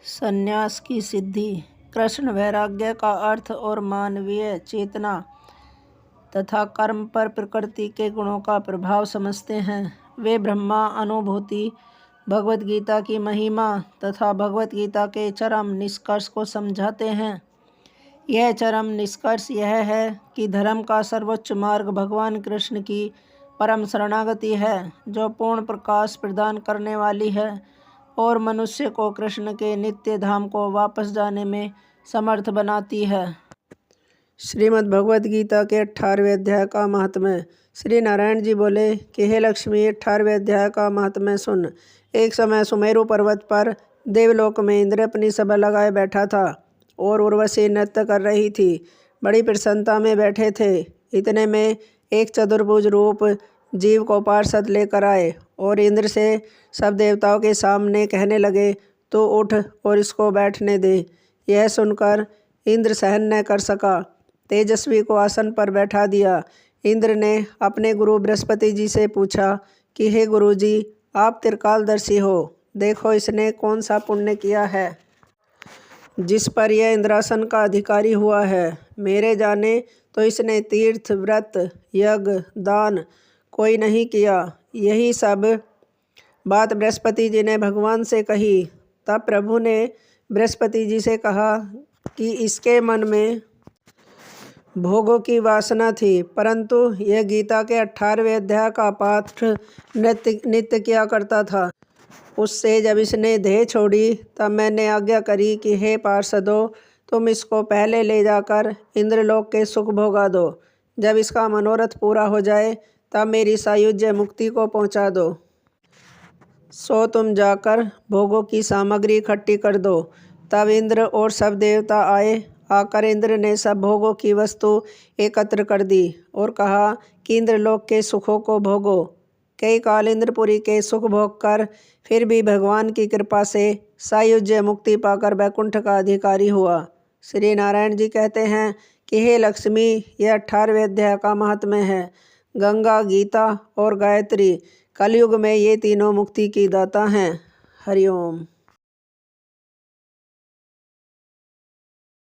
संन्यास की सिद्धि। कृष्ण वैराग्य का अर्थ और मानवीय चेतना तथा कर्म पर प्रकृति के गुणों का प्रभाव समझते हैं। वे ब्रह्मा अनुभूति, भगवत गीता की महिमा तथा भगवत गीता के चरम निष्कर्ष को समझाते हैं। यह चरम निष्कर्ष यह है कि धर्म का सर्वोच्च मार्ग भगवान कृष्ण की परम शरणागति है, जो पूर्ण प्रकाश प्रदान करने वाली है और मनुष्य को कृष्ण के नित्य धाम को वापस जाने में समर्थ बनाती है। श्रीमद् भगवद गीता के 18वें अध्याय का महात्म्य। श्री नारायण जी बोले कि हे लक्ष्मी, 18वें अध्याय का महात्म्य सुन। एक समय सुमेरु पर्वत पर देवलोक में इंद्र अपनी सभा लगाए बैठा था और उर्वशी नृत्य कर रही थी। बड़ी प्रसन्नता में बैठे थे। इतने में एक चतुर्भुज रूप जीव को पार्षद लेकर आए और इंद्र से सब देवताओं के सामने कहने लगे, तो उठ और इसको बैठने दे। यह सुनकर इंद्र सहन न कर सका, तेजस्वी को आसन पर बैठा दिया। इंद्र ने अपने गुरु बृहस्पति जी से पूछा कि हे गुरु जी, आप त्रिकालदर्शी हो, देखो इसने कौन सा पुण्य किया है जिस पर यह इंद्रासन का अधिकारी हुआ है। मेरे जाने तो इसने तीर्थ, व्रत, यज्ञ, दान कोई नहीं किया। यही सब बात बृहस्पति जी ने भगवान से कही। तब प्रभु ने बृहस्पति जी से कहा कि इसके मन में भोगों की वासना थी, परंतु यह गीता के 18वें अध्याय का पाठ नित्य किया करता था। उससे जब इसने देह छोड़ी, तब मैंने आज्ञा करी कि हे पार्षदों, तुम इसको पहले ले जाकर इंद्रलोक के सुख भोगा दो। जब इसका मनोरथ पूरा हो जाए, तब मेरी सायुज्य मुक्ति को पहुंचा दो। सो तुम जाकर भोगों की सामग्री इकट्ठी कर दो। तब इंद्र और सब देवता आए। आकर इंद्र ने सब भोगों की वस्तु एकत्र कर दी और कहा कि इंद्रलोक के सुखों को भोगो। कई काल इंद्रपुरी के सुख भोग कर फिर भी भगवान की कृपा से सायुज्य मुक्ति पाकर वैकुंठ का अधिकारी हुआ। श्री नारायण जी कहते हैं कि हे लक्ष्मी, यह 18वें अध्याय का महात्म्य है। गंगा, गीता और गायत्री कलयुग में ये तीनों मुक्ति की दाता हैं। हरिओम।